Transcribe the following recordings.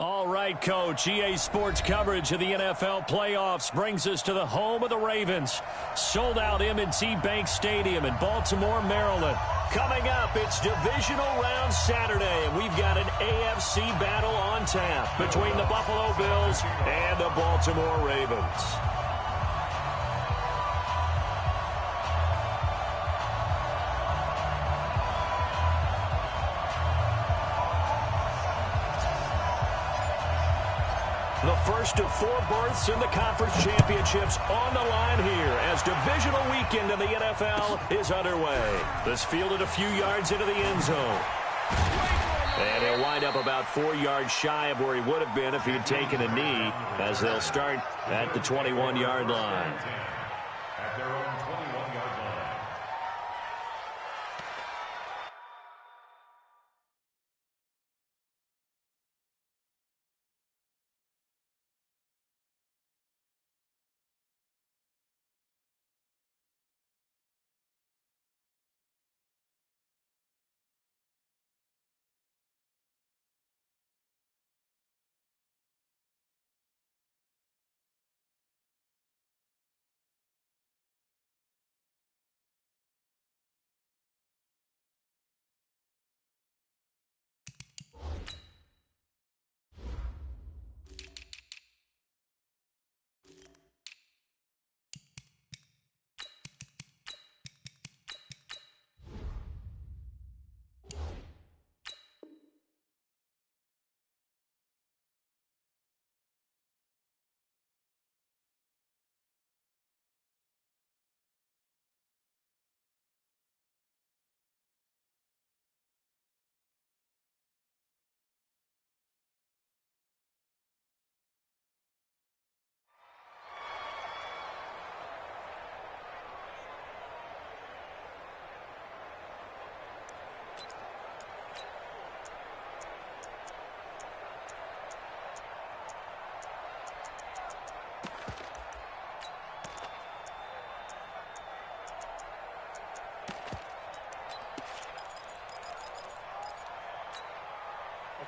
All right, Coach. EA Sports coverage of the NFL playoffs brings us to the home of the Ravens. Sold out M&T Bank Stadium in Baltimore, Maryland. Coming up, it's divisional round Saturday, and we've got an AFC battle on tap between the Buffalo Bills and the Baltimore Ravens. The first of 4 berths in the conference championships on the line here as divisional weekend in the NFL is underway. This fielded a few yards into the end zone. And he'll wind up about 4 yards shy of where he would have been if he had taken a knee, as they'll start at the 21-yard line. At their own 21-yard line.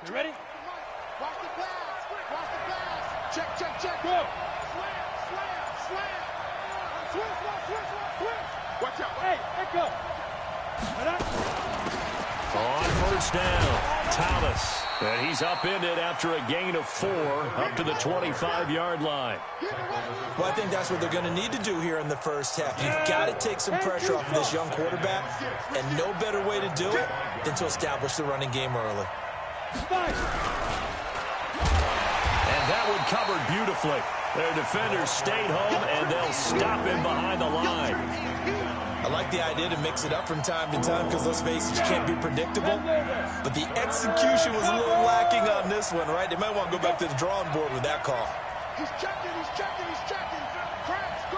You ready? Watch the pass. Watch the pass. Check, check, check. Go. Slam, slam, slam. Switch. Watch out. Hey, let go. On first down, Thomas. And he's upended after a gain of 4 up to the 25-yard line. Well, I think that's what they're going to need to do here in the first half. You've got to take some pressure off of this young quarterback, and no better way to do it than to establish the running game early. And that one covered beautifully. Their defenders stayed home, and they'll stop him behind the line. I like the idea to mix it up from time to time because, let's face it, you can't be predictable. But the execution was a little lacking on this one, right? They might want to go back to the drawing board with that call. He's checking. Cracks.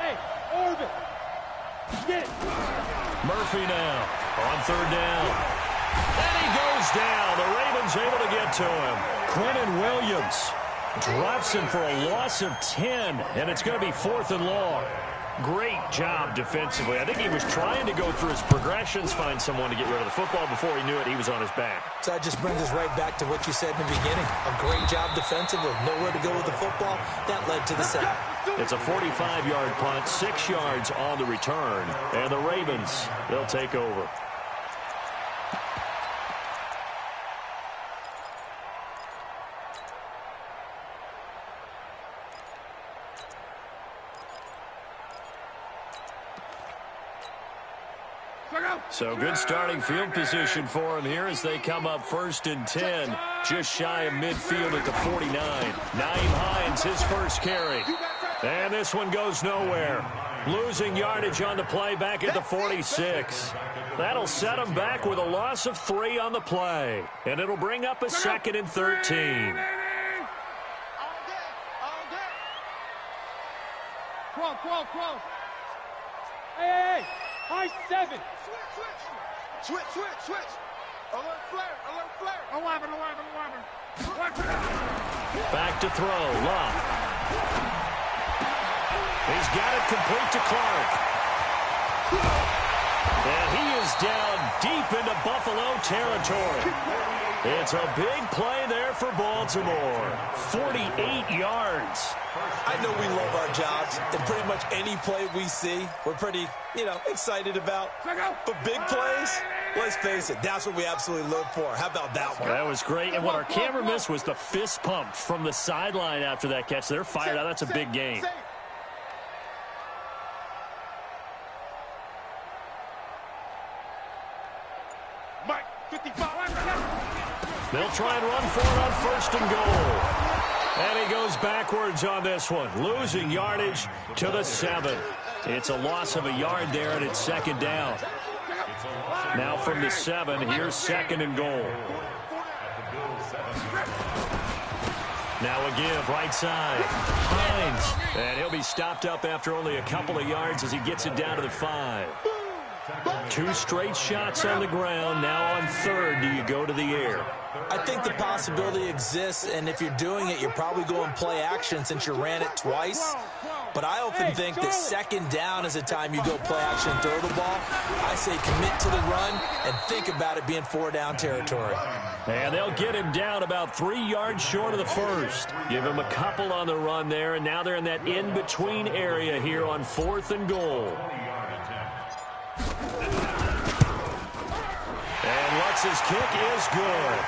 Hey, Orbit. Get it. Murphy now on third down. And he goes down. The Ravens able to get to him. Quentin Williams drops him for a loss of 10, and it's going to be 4th and long. Great job defensively. I think he was trying to go through his progressions, find someone to get rid of the football. Before he knew it, he was on his back. So that just brings us right back to what you said in the beginning. A great job defensively. Nowhere to go with the football. That led to the sack. It's a 45-yard punt, 6 yards on the return. And the Ravens, they'll take over. So good starting field position for him here as they come up 1st and 10, just shy of midfield at the 49. Nyheim Hines, his first carry. And this one goes nowhere. Losing yardage on the play back at the 46. That'll set him back with a loss of 3 on the play. And it'll bring up a 2nd and 13. Come on. Hey, high 7. Switch. Alert flare. Back to throw. Love. He's got it complete to Clark. And he is down deep into Buffalo territory. It's a big play there for Baltimore. 48 yards. I know we love our jobs, and pretty much any play we see, we're pretty, excited about. But big plays, let's face it, that's what we absolutely live for. How about that one? That was great. And what our camera missed was the fist pump from the sideline after that catch. They're fired out. That's a big gain. Mike, 55. They'll try and run for it on 1st and goal. And he goes backwards on this one, losing yardage to the 7. It's a loss of a yard there, and it's 2nd down. Now from the 7, here's 2nd and goal. Now a give, right side. Hines. And he'll be stopped up after only a couple of yards as he gets it down to the 5. 2 straight shots on the ground. Now on 3rd, do you go to the air? I think the possibility exists, and if you're doing it, you're probably going play action since you ran it twice. But I often think that 2nd down is the time you go play action and throw the ball. I say commit to the run and think about it being 4-down territory. And they'll get him down about 3 yards short of the 1st. Give him a couple on the run there, and now they're in that in-between area here on 4th and goal. And Lutz's kick is good.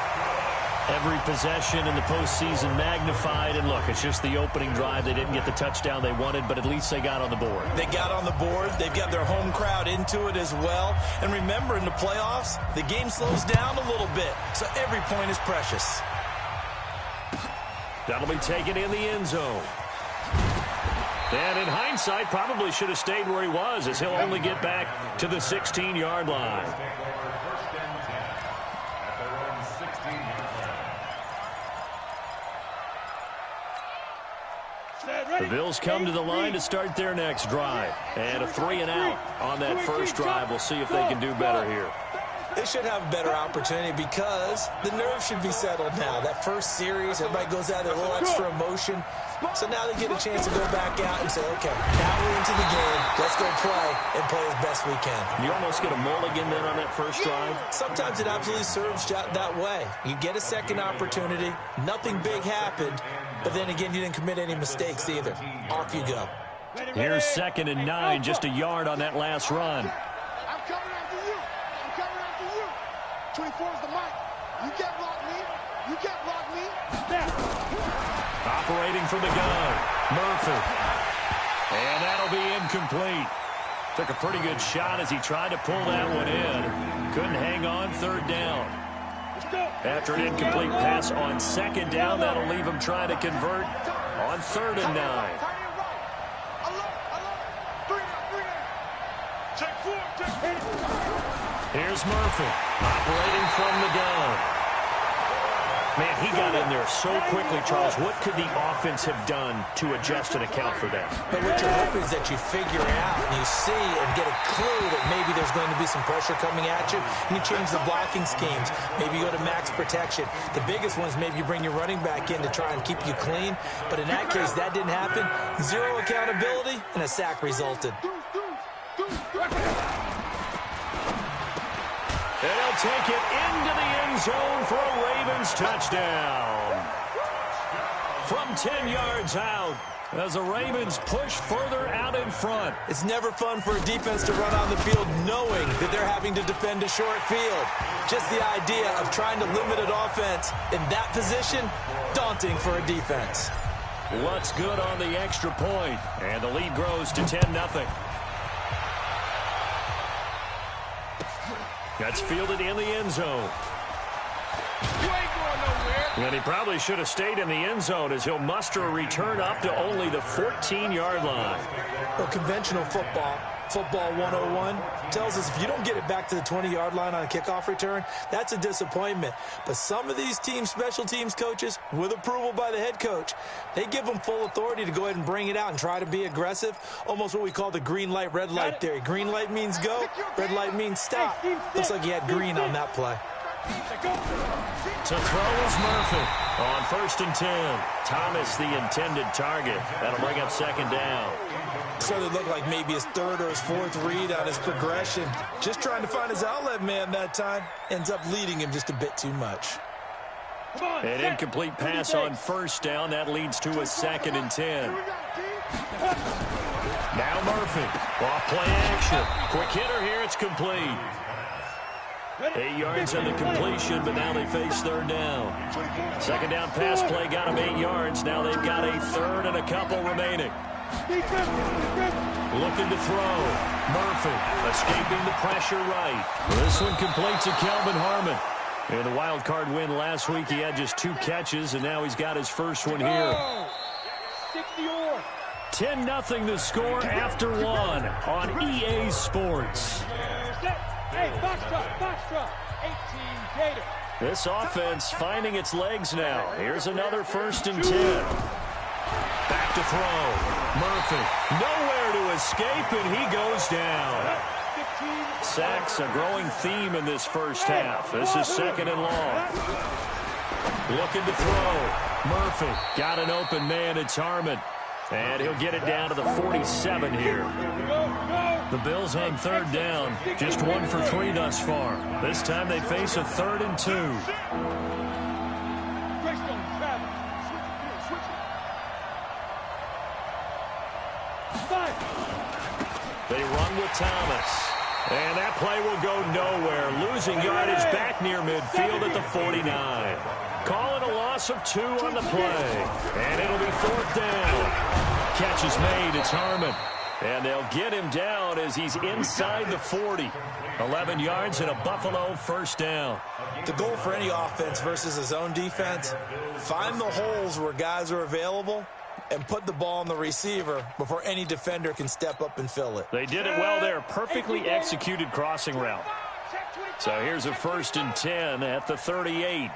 Every possession in the postseason magnified. And look, it's just the opening drive. They didn't get the touchdown they wanted, but at least they got on the board. They got on the board. They've got their home crowd into it as well. And remember, in the playoffs, the game slows down a little bit. So every point is precious. That'll be taken in the end zone. And in hindsight, probably should have stayed where he was, as he'll only get back to the 16-yard line. The Bills come to the line to start their next drive. And a 3-and-out on that first drive. We'll see if they can do better here. They should have a better opportunity because the nerves should be settled now. That first series, everybody goes out with a little extra emotion. So now they get a chance to go back out and say, okay, now we're into the game. Let's go play and play as best we can. You almost get a mulligan then on that first drive? Sometimes it absolutely serves that way. You get a second opportunity. Nothing big happened. But then again, you didn't commit any mistakes either. Off you go. Here's 2nd and 9, just a yard on that last run. I'm coming after you. 24 is the mic. You can't block me. Operating from the gun, Murphy. And that'll be incomplete. Took a pretty good shot as he tried to pull that one in. Couldn't hang on 3rd down. After an incomplete pass on 2nd down, that'll leave him trying to convert on 3rd and 9. Here's Murphy, operating from the gun. Man, he got in there so quickly, Charles. What could the offense have done to adjust and account for that? But what you're hoping is that you figure out and you see and get a clue that maybe there's going to be some pressure coming at you, and you change the blocking schemes. Maybe you go to max protection. The biggest one is maybe you bring your running back in to try and keep you clean. But in that case, that didn't happen. 0 accountability, and a sack resulted. And he'll take it into the end zone for a Ravens touchdown. From 10 yards out, as the Ravens push further out in front. It's never fun for a defense to run on the field knowing that they're having to defend a short field. Just the idea of trying to limit an offense in that position, daunting for a defense. What's good on the extra point, and the lead grows to 10-0. That's fielded in the end zone. You ain't going nowhere. And he probably should have stayed in the end zone as he'll muster a return up to only the 14-yard line. Well, conventional football, Football 101 tells us if you don't get it back to the 20-yard line on a kickoff return, that's a disappointment. But some of these special teams coaches, with approval by the head coach, they give them full authority to go ahead and bring it out and try to be aggressive, almost what we call the green light, red light theory. Green light means go, red light means stop. Looks like he had green on that play. To throw is Murphy on 1st and 10. Thomas, the intended target. That'll bring up 2nd down. So it looked like maybe his 3rd or his 4th read on his progression. Just trying to find his outlet man that time. Ends up leading him just a bit too much. An incomplete pass on 1st down. That leads to a 2nd and 10. Now Murphy. Off play action. Quick hitter here. It's complete. 8 yards on the completion, but now they face 3rd down. 2nd down pass play got them 8 yards. Now they've got a 3rd and a couple remaining. Looking to throw. Murphy escaping the pressure right. This one complete to Kelvin Harmon. In the wild card win last week, he had just 2 catches, and now he's got his first one here. 10-0 the score after 1 on EA Sports. Hey, box truck, 18 Gator. This offense finding its legs now. Here's another 1st and 10. Back to throw. Murphy nowhere to escape, and he goes down. Sacks a growing theme in this first half. This is 2nd and long. Looking to throw. Murphy got an open man. It's Harmon. And he'll get it down to the 47 here. The Bills on 3rd down. Just 1 for 3 thus far. This time they face a 3rd and 2. They run with Thomas. And that play will go nowhere. Losing yardage back near midfield at the 49. Call it a loss of 2 on the play. And it'll be 4th down. Catch is made. It's Harmon. And they'll get him down as he's inside the 40. 11 yards and a Buffalo 1st down. The goal for any offense versus his own defense, find the holes where guys are available and put the ball on the receiver before any defender can step up and fill it. They did it well there. Perfectly executed crossing route. So here's a 1st and 10 at the 38.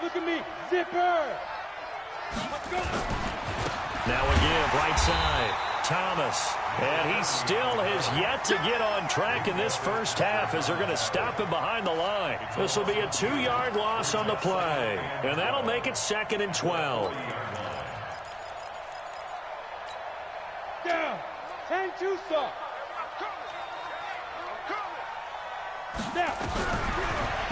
Look at me, zipper. Now again, right side. Thomas. And he still has yet to get on track in this first half as they're going to stop him behind the line. This will be a 2-yard loss on the play. And that'll make it 2nd and 12. Down. 10-2 saw.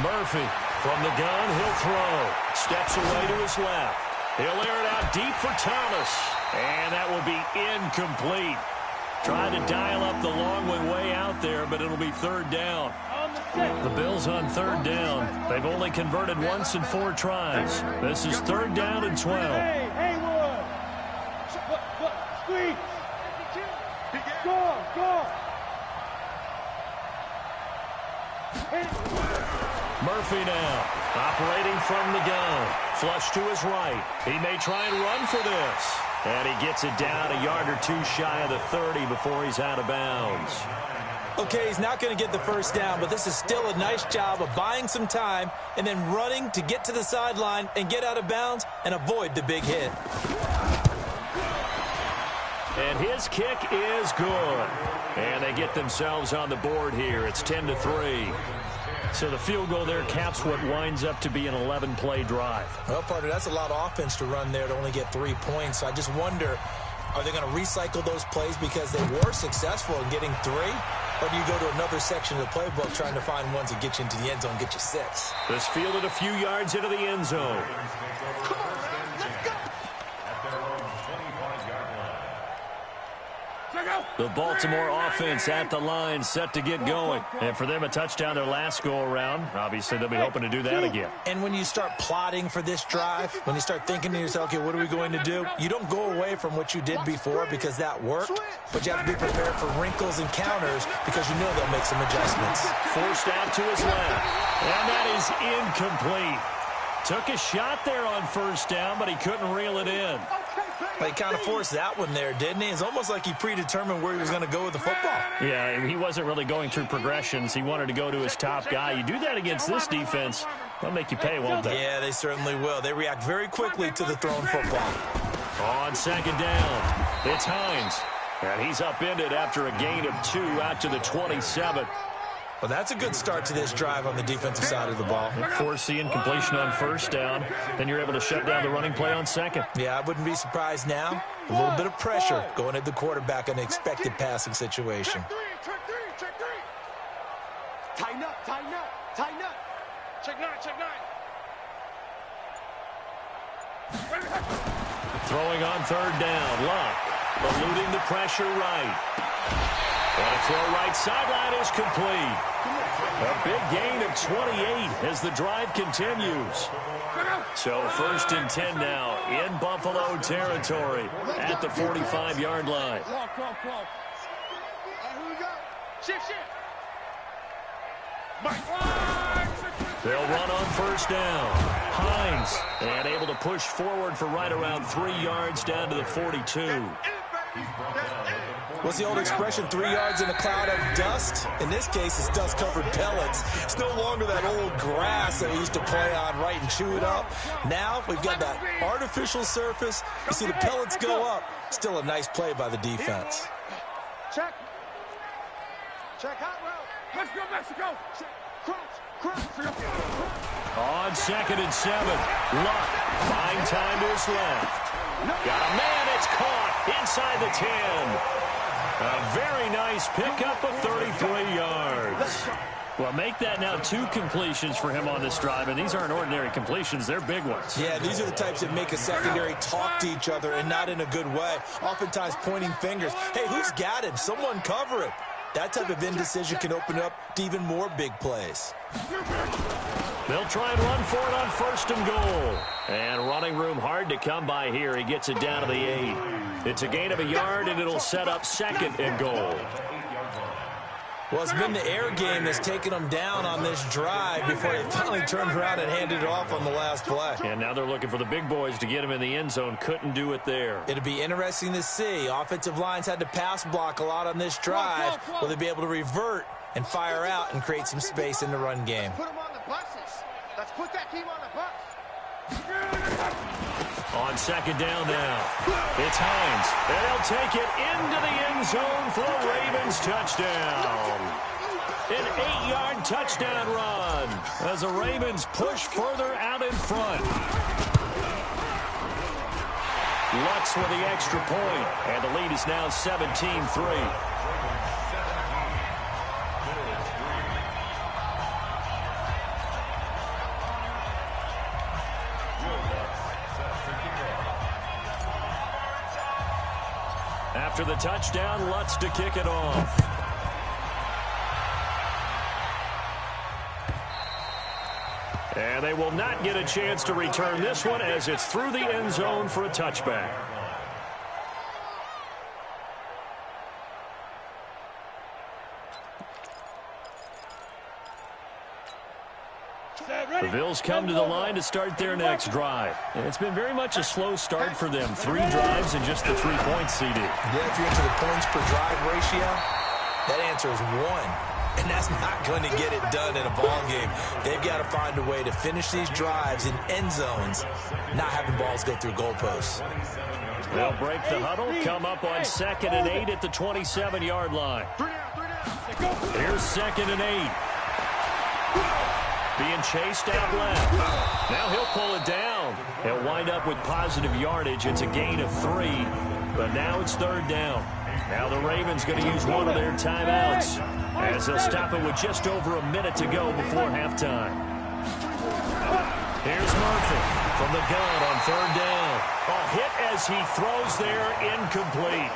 Murphy from the gun. He'll throw. Steps away to his left. He'll air it out deep for Thomas. And that will be incomplete. Trying to dial up the long way out there, but it'll be 3rd down. The Bills on 3rd down. They've only converted once in 4 tries. This is 3rd down and 12. Hey, Haywood. Squeeze. Go. Murphy now, operating from the gun. Flush to his right. He may try and run for this. And he gets it down a yard or 2 shy of the 30 before he's out of bounds. Okay, he's not going to get the 1st down, but this is still a nice job of buying some time and then running to get to the sideline and get out of bounds and avoid the big hit. And his kick is good. And they get themselves on the board here. It's 10-3. So the field goal there caps what winds up to be an 11-play drive. Well, partner, that's a lot of offense to run there to only get 3 points. So I just wonder, are they going to recycle those plays because they were successful in getting 3? Or do you go to another section of the playbook trying to find ones that get you into the end zone, get you 6? This fielded a few yards into the end zone. Come on, man, let's go. The Baltimore offense at the line, set to get going. And for them, a touchdown their last go-around. Obviously, they'll be hoping to do that again. And when you start plotting for this drive, when you start thinking to yourself, okay, what are we going to do? You don't go away from what you did before because that worked, but you have to be prepared for wrinkles and counters because you know they'll make some adjustments. Forced out to his left. And that is incomplete. Took a shot there on 1st down, but he couldn't reel it in. Well, he kind of forced that one there, didn't he? It's almost like he predetermined where he was going to go with the football. Yeah, he wasn't really going through progressions. He wanted to go to his top guy. You do that against this defense, they'll make you pay, won't they? Yeah, they certainly will. They react very quickly to the thrown football. On second down, it's Hines. And he's upended after a gain of 2 out to the 27. Well, that's a good start to this drive on the defensive side of the ball. Force the incompletion on first down, then you're able to shut down the running play on second. Yeah, I wouldn't be surprised now. A little bit of pressure going at the quarterback in an expected passing situation. Check three. Tighten up. Check 9. Throwing on third down, Luck eluding the pressure right. And a throw right sideline is complete. A big gain of 28 as the drive continues. So 1st and 10 now in Buffalo territory at the 45-yard line. Come on. Here we go. Shift. They'll run on first down. Hines, and able to push forward for right around 3 yards down to the 42. What's the old expression, 3 yards in a cloud of dust? In this case, it's dust-covered pellets. It's no longer that old grass that we used to play on, right, and chew it up. Now we've got that artificial surface. You see the pellets go up. Still a nice play by the defense. Check hot route. Let's go, Mexico. Crouch. On 2nd and 7, Luck buying time to his left. Got a man, it's caught inside the 10. A very nice pickup of 33 yards. Well, make that now 2 completions for him on this drive, and these aren't ordinary completions, they're big ones. Yeah, these are the types that make a secondary talk to each other, and not in a good way. Oftentimes pointing fingers. Hey, who's got him? Someone cover him. That type of indecision can open up to even more big plays. They'll try and run for it on 1st and goal. And running room hard to come by here. He gets it down to the 8. It's a gain of a yard, and it'll set up 2nd and goal. Well, it's been the air game that's taken them down on this drive before they finally turned around and handed it off on the last play. And now they're looking for the big boys to get him in the end zone. Couldn't do it there. It'll be interesting to see. Offensive lines had to pass block a lot on this drive. Will they be able to revert and fire out and create some space in the run game? Put them on the buses. Let's put that team on the bus. On 2nd down now, it's Hines, and they'll take it into the end zone for a Ravens touchdown. An 8-yard touchdown run as the Ravens push further out in front. Lutz with the extra point, and the lead is now 17-3. After the touchdown, Lutz to kick it off. And they will not get a chance to return this one as it's through the end zone for a touchback. The Bills come to the line to start their next drive. And it's been very much a slow start for them. 3 drives and just the 3 points, CD. Yeah, if you're into the points per drive ratio, that answer is 1. And that's not going to get it done in a ball game. They've got to find a way to finish these drives in end zones, not having balls go through goalposts. They'll break the huddle, come up on 2nd and 8 at the 27-yard line. Here's 2nd and 8. Being chased out left. Now he'll pull it down. He'll wind up with positive yardage. It's a gain of 3, but now it's 3rd down. Now the Ravens going to use one of their timeouts as they'll stop it with just over a minute to go before halftime. Here's Murphy from the gun on 3rd down. A hit as he throws there, incomplete.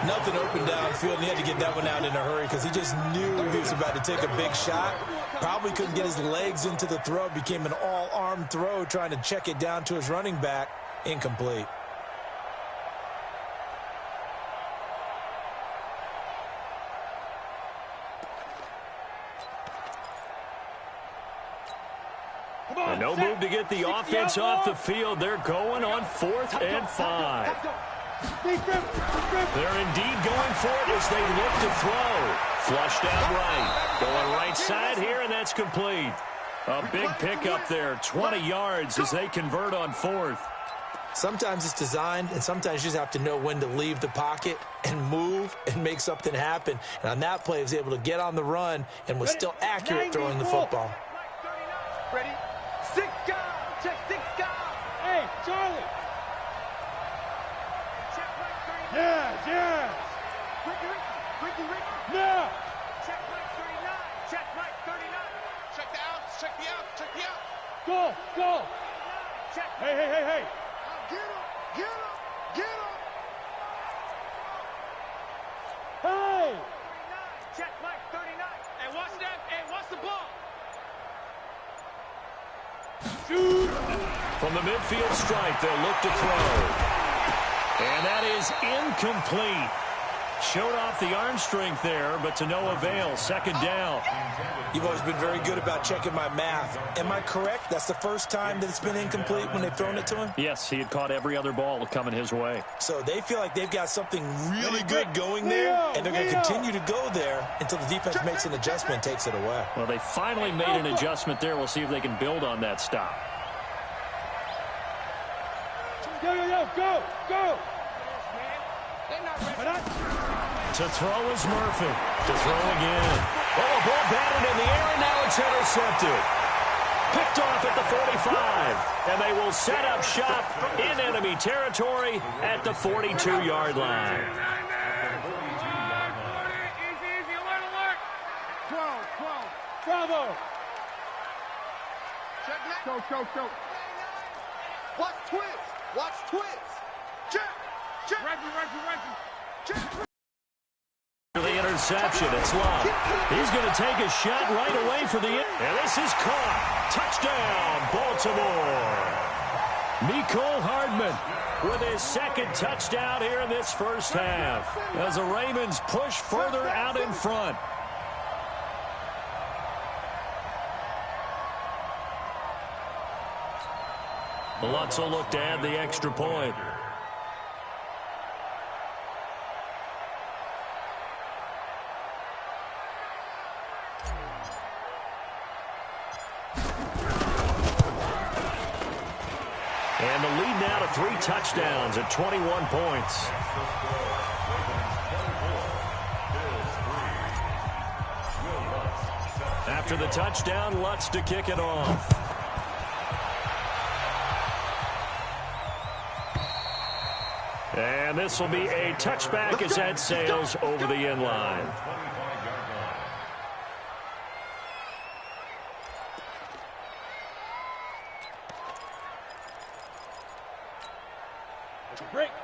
Nothing open downfield, and he had to get that one out in a hurry because he just knew he was about to take a big shot. Probably couldn't get his legs into the throw. Became an all-arm throw trying to check it down to his running back. Incomplete. And no move to get the offense off the field. They're going on 4th and 5. They're indeed going for it as they look to throw. Flushed out right. Going right side here, and that's complete. A big pickup there, 20 yards as they convert on fourth. Sometimes it's designed, and sometimes you just have to know when to leave the pocket and move and make something happen. And on that play, he was able to get on the run and was still accurate throwing the football. Ready? Six guys. Check six guys. Hey, Charlie. Check right 39. Yes. Ricky. Now. Check right 39. Check right 39. Check the outs. Check the outs. Check the outs. Go. Check. Hey. Get him. Hey. Check right 39. Hey, watch that. Hey, watch the ball. Shoot. From the midfield stripe, they'll look to throw. And that is incomplete. Showed off the arm strength there, but to no avail. Second down. You've always been very good about checking my math. Am I correct? That's the first time that it's been incomplete when they've thrown it to him? Yes, he had caught every other ball coming his way. So they feel like they've got something really good going there, and they're going to continue to go there until the defense makes an adjustment and takes it away. Well, they finally made an adjustment there. We'll see if they can build on that stop. Go. To throw is Murphy. To throw again. Oh, a ball batted in the air, and now it's intercepted. Picked off at the 45. And they will set up shop in enemy territory at the 42-yard line. Easy, alert. 12. Bravo. Check next. Go. Watch twist. Check. Reggie. Check. The interception, it's Love. He's going to take a shot right away for the end. And this is caught. Touchdown, Baltimore. Mecole Hardman with his second touchdown here in this first half as the Ravens push further out in front. Lutz will look to add the extra point. And the lead now to 3 touchdowns at 21 points. After the touchdown, Lutz to kick it off. And this will be a touchback as that sails over the end line.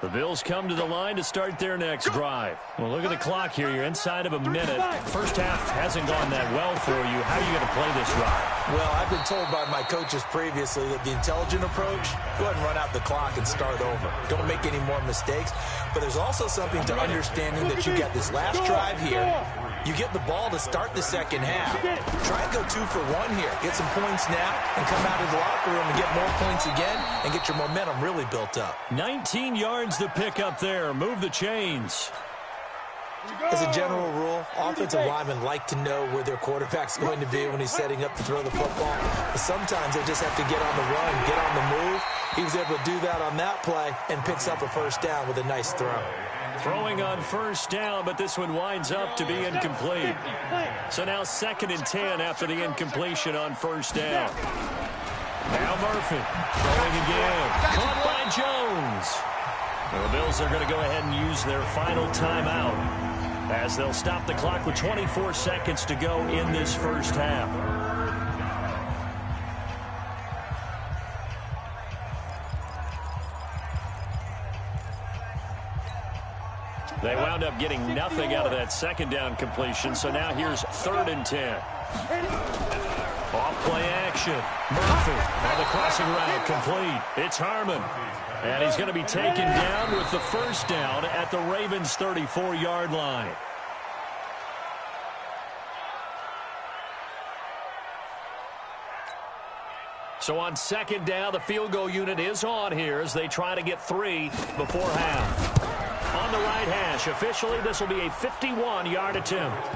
The Bills come to the line to start their next drive. Well, look at the clock here. You're inside of a minute. First half hasn't gone that well for you. How are you going to play this drive? Well, I've been told by my coaches previously that the intelligent approach, go ahead and run out the clock and start over. Don't make any more mistakes. But there's also something to understanding that you get this last drive here. You get the ball to start the second half. Try and go 2 for 1 here. Get some points now and come out of the locker room and get more points again and get your momentum really built up. 19 yards to pick up there. Move the chains. As a general rule, offensive linemen like to know where their quarterback's going to be when he's setting up to throw the football. But sometimes they just have to get on the run, get on the move. He was able to do that on that play and picks up a first down with a nice throw. Throwing on first down, but this one winds up to be incomplete. So now 2nd and 10 after the incompletion on first down. Now Murphy throwing again. Caught by Jones. The Bills are going to go ahead and use their final timeout as they'll stop the clock with 24 seconds to go in this first half. They wound up getting nothing out of that second down completion, so now here's 3rd and 10. Off play action. Murphy on the crossing route, complete. It's Harmon. And he's going to be taken down with the first down at the Ravens' 34-yard line. So on second down, the field goal unit is on here as they try to get 3 before half. On the right hash, officially this will be a 51-yard attempt.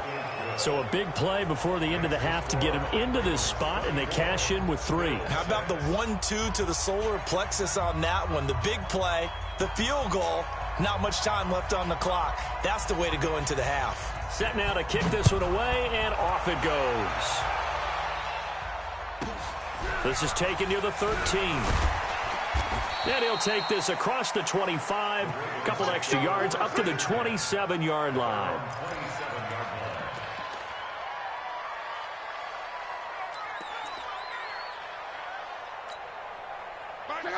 So a big play before the end of the half to get him into this spot, and they cash in with 3. How about the 1-2 to the solar plexus on that one? The big play, the field goal, not much time left on the clock. That's the way to go into the half. Set now to kick this one away, and off it goes. This is taken near the 13. And he'll take this across the 25, a couple extra yards up to the 27-yard line.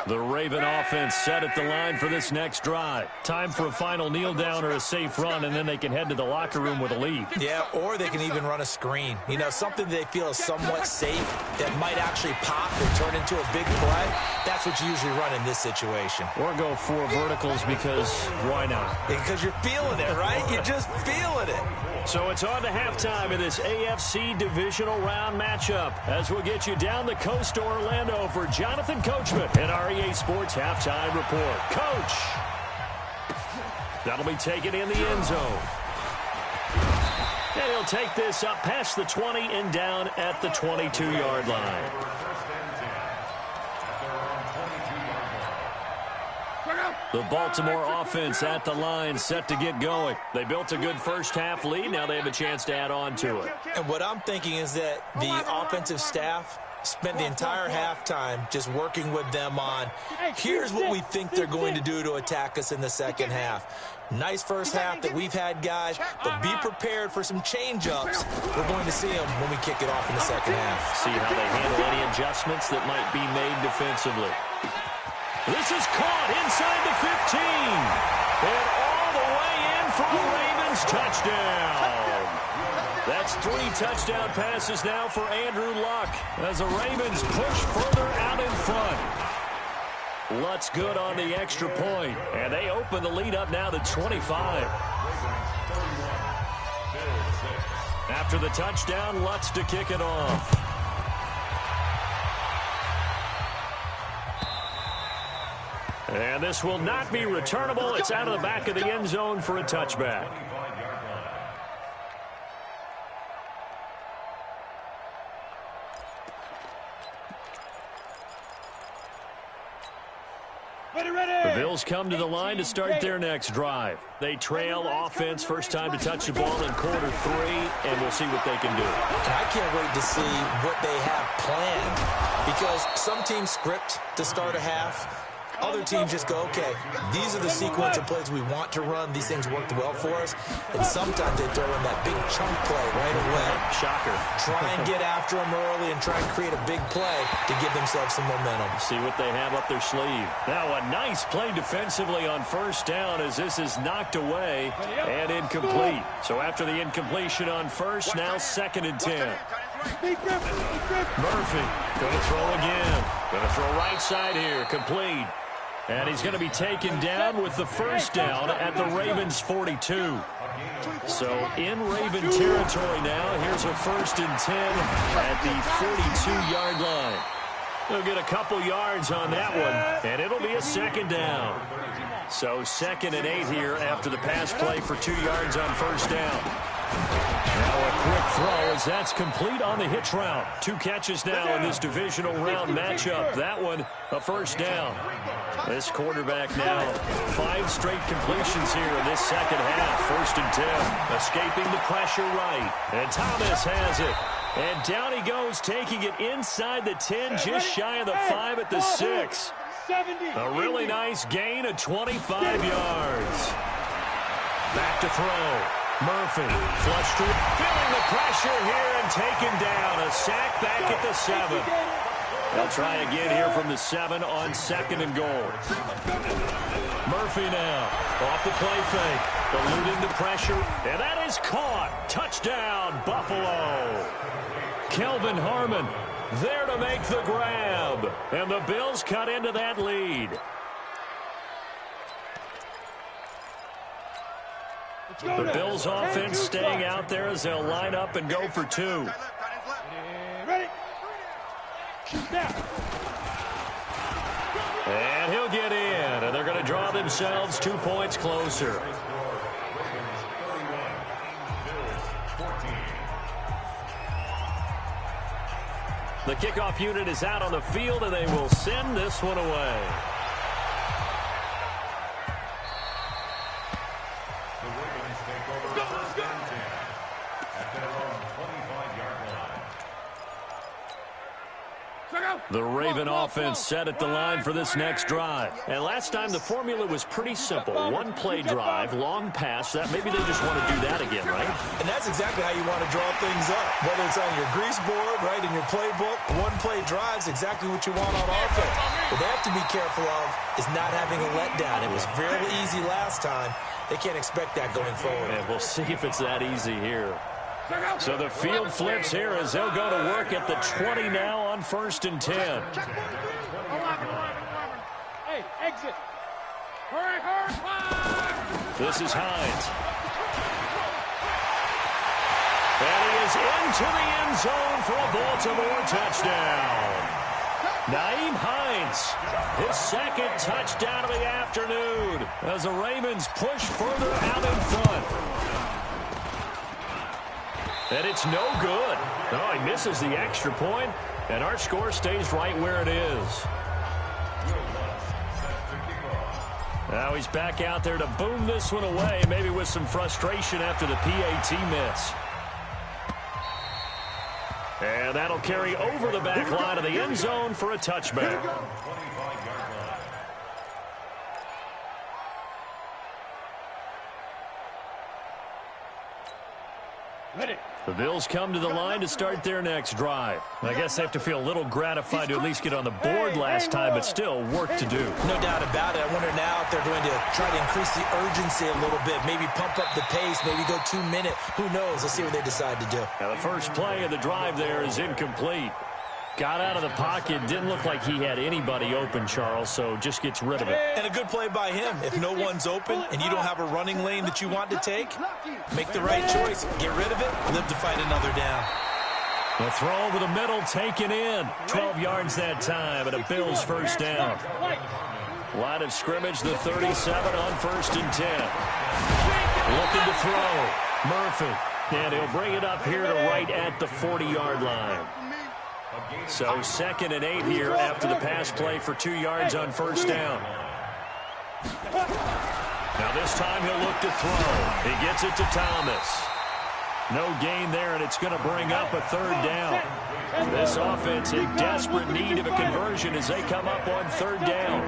The Raven offense set at the line for this next drive. Time for a final kneel down or a safe run, and then they can head to the locker room with a lead. Yeah, or they can even run a screen. You know, something they feel is somewhat safe that might actually pop or turn into a big play. That's what you usually run in this situation. Or go 4 verticals because why not? Because you're feeling it, right? You're just feeling it. So it's on to halftime in this AFC divisional round matchup as we'll get you down the coast to Orlando for Jonathan Coachman and our EA Sports Halftime Report. Coach! That'll be taken in the end zone. And he'll take this up past the 20 and down at the 22-yard line. The Baltimore offense at the line set to get going. They built a good first-half lead. Now they have a chance to add on to it. And what I'm thinking is that the offensive staff spent the entire halftime just working with them on, here's what we think they're going to do to attack us in the second half. Nice first half that we've had, guys, but be prepared for some change-ups. We're going to see them when we kick it off in the second half. See how they handle any adjustments that might be made defensively. This is caught inside the 15. And all the way in for a Ravens touchdown. That's 3 touchdown passes now for Andrew Luck as the Ravens push further out in front. Luck's good on the extra point, and they open the lead up now to 25. After the touchdown, Luck's to kick it off. And this will not be returnable. It's out of the back of the end zone for a touchback. The Bills come to the line to start their next drive. They trail offense, first time to touch the ball in quarter 3, and we'll see what they can do. And I can't wait to see what they have planned, because some teams script to start a half. Other teams just go, okay, these are the sequence of plays we want to run. These things worked well for us. And sometimes they throw in that big chunk play right away. Shocker. Try and get after them early and try and create a big play to give themselves some momentum. See what they have up their sleeve. Now a nice play defensively on first down as this is knocked away and incomplete. So after the incompletion on first, now 2nd and 10. Murphy going to throw again. Going to throw right side here. Complete. And he's going to be taken down with the first down at the Ravens 42. So in Raven territory now. Here's a 1st and 10 at the 42-yard line. They'll get a couple yards on that one, and it'll be a 2nd down. So 2nd and 8 here after the pass play for 2 yards on first down. Now a quick throw as that's complete on the hitch route. 2 catches now in this divisional round matchup. That one, a first down. This quarterback now, 5 straight completions here in this second half. 1st and 10, escaping the pressure right. And Thomas has it. And down he goes, taking it inside the 10, just shy of the 5 at the 6. A really nice gain of 25 yards. Back to throw. Murphy, flush to it, feeling the pressure here and taken down. A sack back at the 7. They'll try again here from the 7 on 2nd and goal. Murphy now, off the play fake, eluding the pressure, and that is caught. Touchdown, Buffalo. Kelvin Harmon there to make the grab, and the Bills cut into that lead. The Bills offense staying out there as they'll line up and go for 2. Ready? Shoot now. And he'll get in, and they're going to draw themselves 2 points closer. The kickoff unit is out on the field, and they will send this one away. The Ravens take over first and 10 at their own 25-yard line. The Raven offense set at the line for this next drive. And last time the formula was pretty simple. One play drive, long pass. That maybe they just want to do that again, right? And that's exactly how you want to draw things up. Whether it's on your grease board, right, in your playbook, one play drive's exactly what you want on offense. What they have to be careful of is not having a letdown. It was real easy last time. They can't expect that going forward. And we'll see if it's that easy here. So the field flips here as they'll go to work at the 20 now on 1st and 10. Hey, exit. Hurry, hurry, This is Hines. And he is into the end zone for a Baltimore touchdown. Nyheim Hines, his second touchdown of the afternoon as the Ravens push further out in front. And it's no good. Oh, he misses the extra point, and our score stays right where it is. Now he's back out there to boom this one away, maybe with some frustration after the PAT miss. And that'll carry over the back line of the end zone for a touchback. The Bills come to the line to start their next drive. I guess they have to feel a little gratified to at least get on the board last time, but still work to do. No doubt about it. I wonder now if they're going to try to increase the urgency a little bit, maybe pump up the pace, maybe go 2 minute. Who knows? Let's see what they decide to do. Now the first play of the drive there is incomplete. Got out of the pocket, didn't look like he had anybody open, Charles, so just gets rid of it. And a good play by him. If no one's open and you don't have a running lane that you want to take, make the right choice. Get rid of it, live to fight another down. The throw over the middle taken in. 12 yards that time, and a Bills first down. Line of scrimmage, the 37 on 1st and 10. Looking to throw. Murphy. And he'll bring it up here to right at the 40-yard line. So 2nd and 8 here after the pass play for 2 yards on 1st down. Now this time he'll look to throw. He gets it to Thomas. No gain there, and it's going to bring up a 3rd down. This offense in desperate need of a conversion as they come up on 3rd down.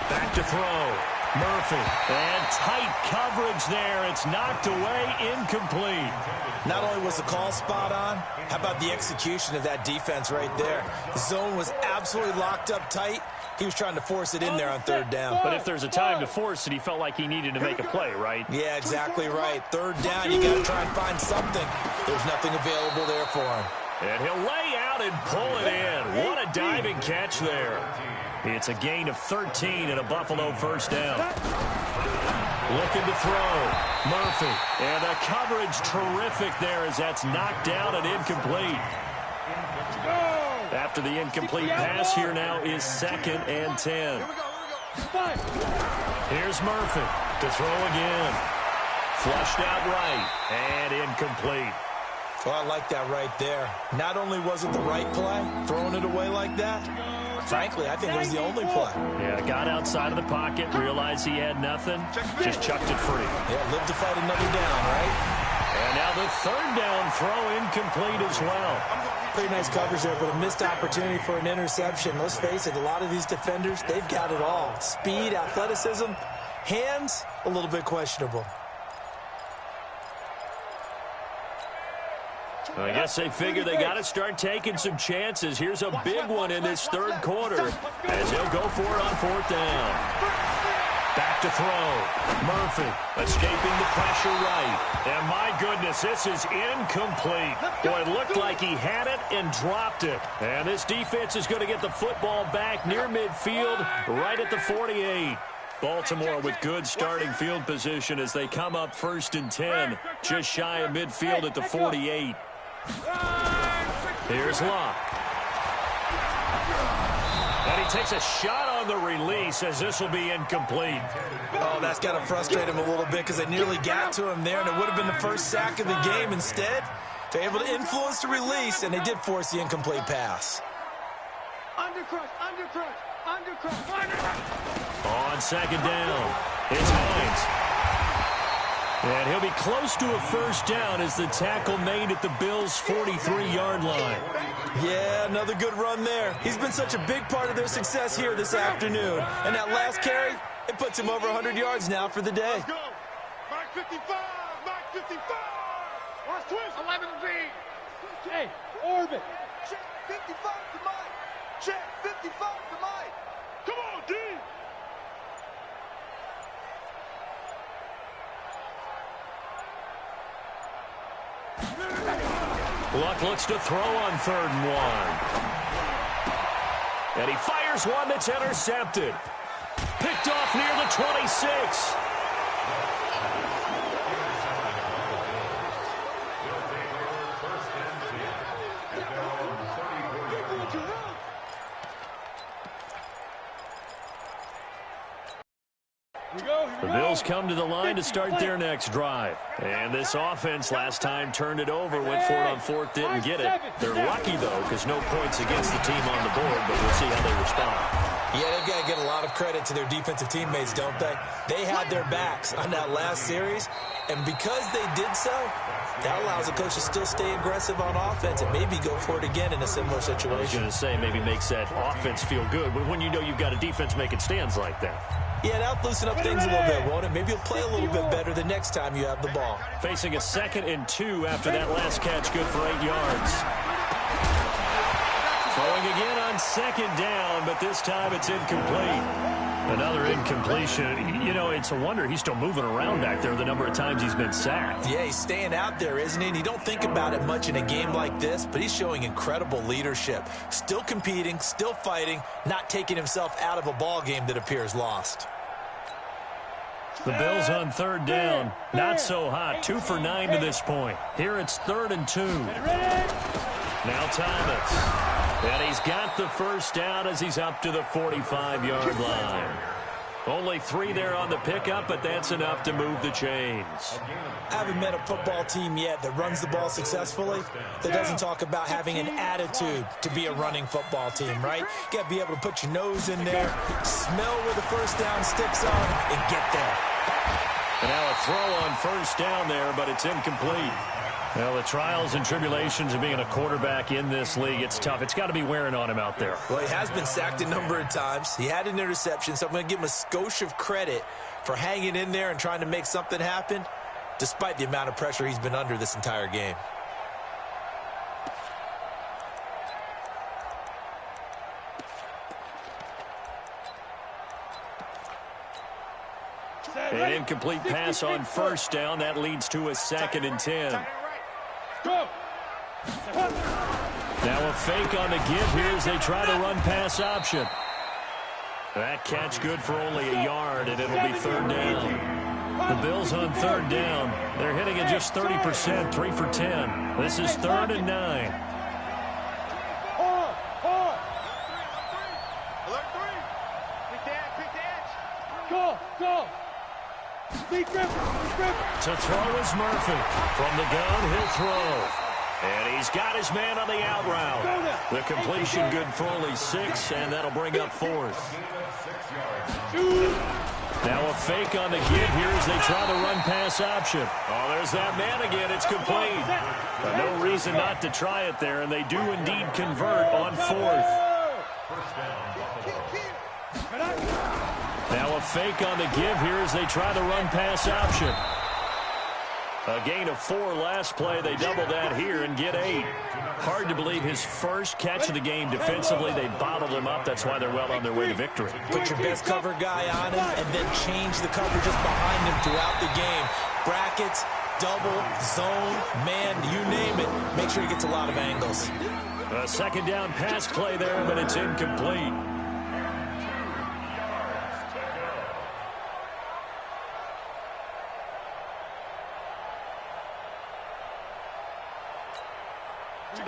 Back to throw. Murphy, and tight coverage there. It's knocked away, incomplete. Not only was the call spot on, how about the execution of that defense right there? The zone was absolutely locked up tight. He was trying to force it in there on 3rd down. But if there's a time to force it, he felt like he needed to make a play, right? Yeah, exactly right. 3rd down, you got to try and find something. There's nothing available there for him. And he'll lay out and pull it in. What a diving catch there. It's a gain of 13 and a Buffalo first down. Looking to throw. Murphy. And the coverage terrific there as that's knocked down and incomplete. After the incomplete pass, here now is 2nd and 10. Here's Murphy to throw again. Flushed out right and incomplete. Well, I like that right there. Not only was it the right play, throwing it away like that, frankly, I think it was the only play. Yeah, got outside of the pocket, realized he had nothing, just chucked it free. Yeah, live to fight another down, right? And now the 3rd down throw incomplete as well. Pretty nice coverage there, but a missed opportunity for an interception. Let's face it, a lot of these defenders, they've got it all. Speed, athleticism, hands, a little bit questionable. I guess they figure they got to start taking some chances. Here's a big one in this 3rd quarter as he'll go for it on 4th down. Back to throw. Murphy escaping the pressure right. And my goodness, this is incomplete. Boy, it looked like he had it and dropped it. And this defense is going to get the football back near midfield right at the 48. Baltimore with good starting field position as they come up 1st and 10. Just shy of midfield at the 48. Here's Luck. And he takes a shot on the release as this will be incomplete. Oh, that's got to frustrate him a little bit because they nearly got to him there, and it would have been the first sack of the game. Instead, they're able to influence the release, and they did force the incomplete pass. Undercrush, undercrush, undercrush, undercrush. On second down, it's Hines. And he'll be close to a first down as the tackle made at the Bills' 43-yard line. Yeah, another good run there. He's been such a big part of their success here this afternoon. And that last carry, it puts him over 100 yards now for the day. Let's go. Mark 55, Mark 55. Let's twist. 11B. Hey, orbit. Check 55 to Mike. Check 55 to Mike. Come on, D. Luck looks to throw on 3rd and 1. And he fires one that's intercepted. Picked off near the 26. The Bills come to the line to start their next drive. And this offense last time turned it over, went for it on 4th, didn't get it. They're lucky, though, because no points against the team on the board, but we'll see how they respond. Yeah, they've got to get a lot of credit to their defensive teammates, don't they? They had their backs on that last series, and because they did so, that allows the coach to still stay aggressive on offense and maybe go for it again in a similar situation. I was going to say, maybe makes that offense feel good, but when you know you've got a defense making stands like that. Yeah, that'll loosen up things a little bit, won't it? Maybe you'll play a little bit better the next time you have the ball. Facing a 2nd and 2 after that last catch, good for 8 yards. Throwing again on 2nd down, but this time it's incomplete. Another incompletion. You know, it's a wonder he's still moving around back there the number of times he's been sacked. Yeah, he's staying out there, isn't he? And you don't think about it much in a game like this, but he's showing incredible leadership. Still competing, still fighting, not taking himself out of a ball game that appears lost. The Bills on 3rd down. Not so hot. 2 for 9 to this point. Here it's 3rd and 2. Now Thomas. And he's got the first down as he's up to the 45-yard line. Only 3 there on the pickup, but that's enough to move the chains. I haven't met a football team yet that runs the ball successfully that doesn't talk about having an attitude to be a running football team, right? You got to be able to put your nose in there, smell where the first down sticks are, and get there. And now a throw on first down there, but it's incomplete. Well, the trials and tribulations of being a quarterback in this league, it's tough. It's got to be wearing on him out there. Well, he has been sacked a number of times. He had an interception, so I'm going to give him a skosh of credit for hanging in there and trying to make something happen, despite the amount of pressure he's been under this entire game. An incomplete pass on first down. That leads to a 2nd and 10. Go. Now a fake on the give here as they try to run pass option. That catch good for only a yard, and it'll be 3rd down. The Bills on 3rd down. They're hitting at just 30%, 3 for 10. This is 3rd and 9. Go, go. To throw is Murphy. From the gun, he'll throw. And he's got his man on the out route. The completion good for only 6, and that'll bring up 4th. Now a fake on the give here as they try to run pass option. Oh, there's that man again. It's complete. But no reason not to try it there, and they do indeed convert on 4th. Now a fake on the give here as they try to run pass option. A gain of 4 last play. They double that here and get 8. Hard to believe his first catch of the game defensively. They bottled him up. That's why they're well on their way to victory. Put your best cover guy on him and then change the coverages behind him throughout the game. Brackets, double, zone, man, you name it. Make sure he gets a lot of angles. A 2nd down pass play there, but it's incomplete.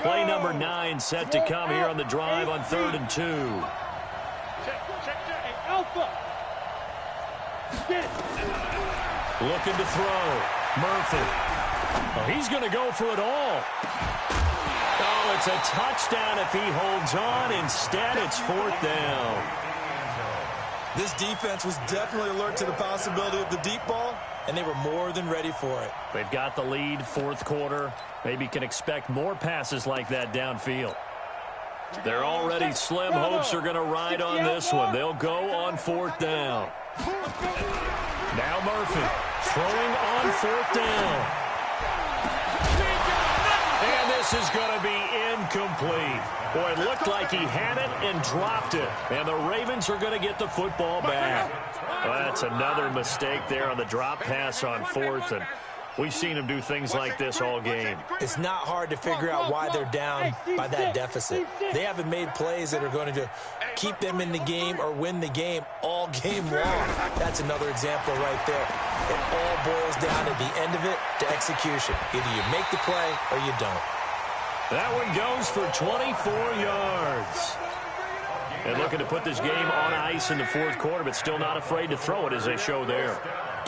Play number 9 line set to come here on the drive on 3rd and 2. Check. Hey, Alpha. Get it. Looking to throw. Murphy. Oh, he's going to go for it all. Oh, it's a touchdown if he holds on. Instead, it's 4th down. This defense was definitely alert to the possibility of the deep ball, and they were more than ready for it. They've got the lead, 4th quarter. Maybe can expect more passes like that downfield. They're already slim. Hopes are going to ride on this one. They'll go on 4th down. Now Murphy throwing on 4th down. And this is going to be incomplete. Boy, it looked like he had it and dropped it. And the Ravens are going to get the football back. Well, that's another mistake there on the drop pass on 4th. And we've seen him do things like this all game. It's not hard to figure out why they're down by that deficit. They haven't made plays that are going to keep them in the game or win the game all game long. That's another example right there. It all boils down at the end of it to execution. Either you make the play or you don't. That one goes for 24 yards. And looking to put this game on ice in the 4th quarter, but still not afraid to throw it as they show there.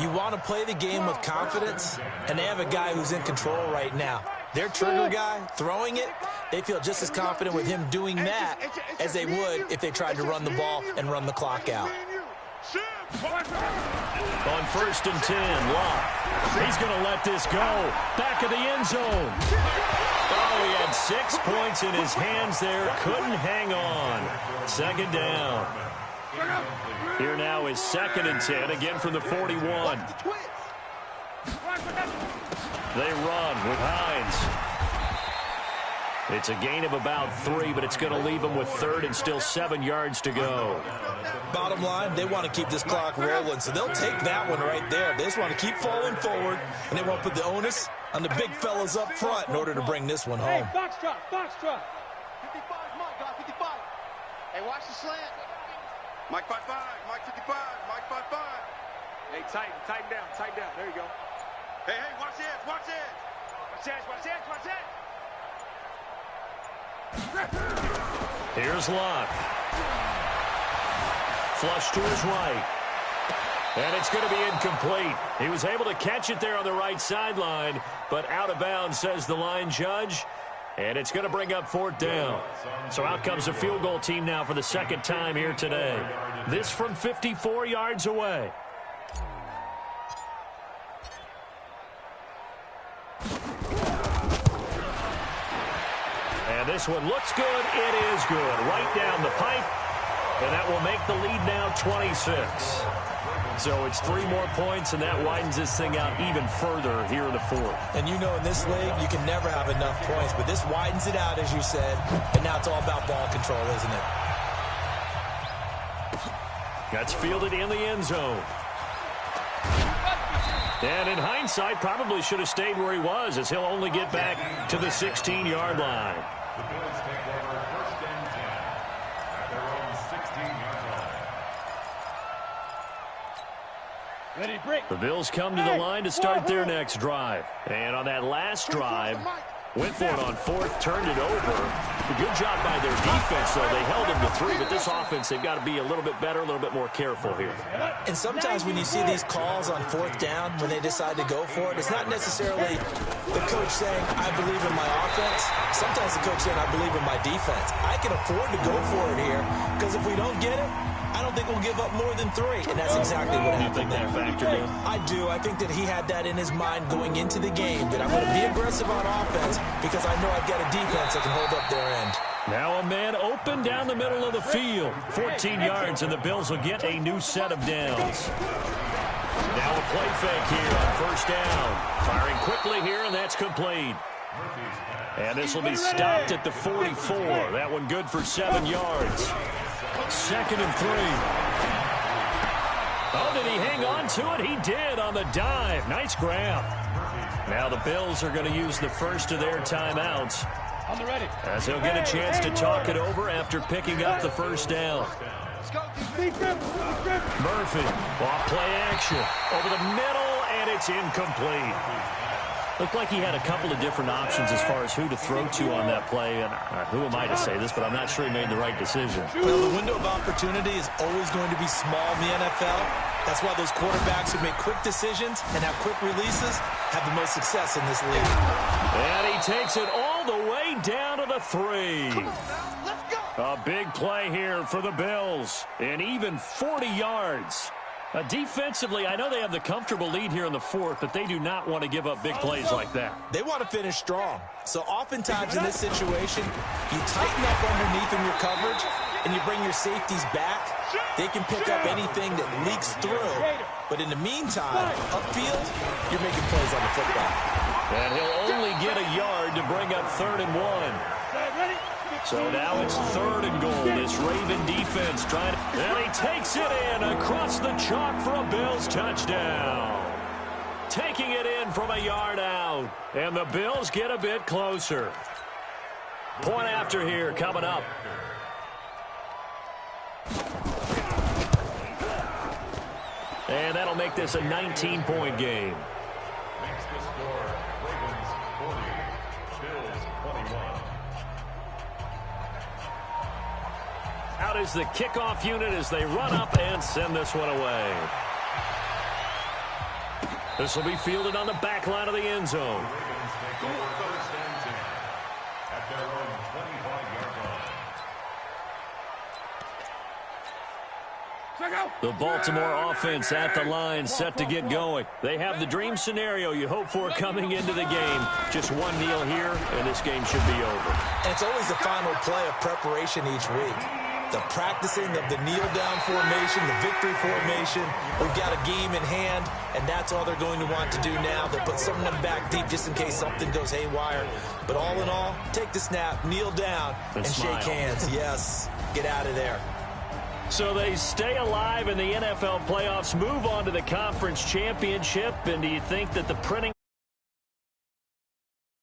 You want to play the game with confidence, and they have a guy who's in control right now. Their trigger guy, throwing it, they feel just as confident with him doing that as they would if they tried to run the ball and run the clock out. On 1st and 10, Locke. He's going to let this go. Back of the end zone. Oh, he had 6 points in his hands there. Couldn't hang on. 2nd down. Here now is 2nd and 10, again from the 41. They run with Hines. It's a gain of about 3, but it's going to leave them with 3rd and still 7 yards to go. Bottom line, they want to keep this clock rolling, so they'll take that one right there. They just want to keep falling forward, and they won't put the onus on the big fellas up front in order to bring this one home. Hey, box drop. 55, Mike, got 55. Hey, watch the slant. Mike 5-5, Mike 55, Mike 5-5. Hey, tighten down. There you go. Hey, watch this, watch this. Watch this. Here's Locke. Flush to his right. And it's going to be incomplete. He was able to catch it there on the right sideline, but out of bounds, says the line judge. And it's going to bring up 4th down. So out comes the field goal team now for the 2nd time here today. This from 54 yards away. And this one looks good. It is good. Right down the pipe. And that will make the lead now 26. So it's 3 more points, and that widens this thing out even further here in the 4th. And you know in this league, you can never have enough points, but this widens it out, as you said, and now it's all about ball control, isn't it? That's fielded in the end zone. And in hindsight, probably should have stayed where he was, as he'll only get back to the 16-yard line. The Bills take over 1st and 10 at their own 16-yard line. Ready, break. The Bills come to the line to start their next drive. And on that last drive, went for it on 4th, turned it over. A good job by their defense, though. They held them to 3, but this offense, they've got to be a little bit better, a little bit more careful here. And sometimes when you see these calls on 4th down, when they decide to go for it, it's not necessarily the coach saying, I believe in my offense. Sometimes the coach saying, I believe in my defense. I can afford to go for it here, because if we don't get it, I don't think we'll give up more than 3, and that's exactly what happened there. Factored in? I do. I think that he had that in his mind going into the game, that I'm going to be aggressive on offense because I know I've got a defense that can hold up their end. Now a man open down the middle of the field. 14 yards, and the Bills will get a new set of downs. Now a play fake here on 1st down. Firing quickly here, and that's complete. And this will be stopped at the 44. That one good for 7 yards. 2nd and 3. Oh, did he hang on to it? He did on the dive. Nice grab. Now the Bills are going to use the first of their timeouts, as they'll get a chance to talk it over after picking up the 1st down. Murphy, off play action, over the middle, and it's incomplete. Looked like he had a couple of different options as far as who to throw to on that play. And who am I to say this, but I'm not sure he made the right decision. Well, the window of opportunity is always going to be small in the NFL. That's why those quarterbacks who make quick decisions and have quick releases have the most success in this league. And he takes it all the way down to the 3. Come on now, let's go. A big play here for the Bills. And even 40 yards. Defensively, I know they have the comfortable lead here in the 4th, but they do not want to give up big plays like that. They want to finish strong. So oftentimes in this situation, you tighten up underneath in your coverage, and you bring your safeties back. They can pick up anything that leaks through. But in the meantime, upfield, you're making plays on the football. And he'll only get a yard to bring up 3rd and 1. So now it's 3rd and goal. This Raven defense trying to... And he takes it in across the chalk for a Bills touchdown. Taking it in from a yard out. And the Bills get a bit closer. Point after here coming up. And that'll make this a 19-point game. Makes the score Ravens 40, Bills 21. Out is the kickoff unit as they run up and send this one away. This will be fielded on the back line of the end zone. Ravens take over 1st and 10 at their own 25-yard line. The Baltimore offense at the line, set to get going. They have the dream scenario you hope for coming into the game. Just one kneel here, and this game should be over. And it's always the final play of preparation each week. The practicing of the kneel-down formation, the victory formation. We've got a game in hand, and that's all they're going to want to do now. They'll put someone back deep just in case something goes haywire. But all in all, take the snap, kneel down, and smile. shake hands. Yes, get out of there. So they stay alive in the NFL playoffs, move on to the conference championship, and do you think that the printing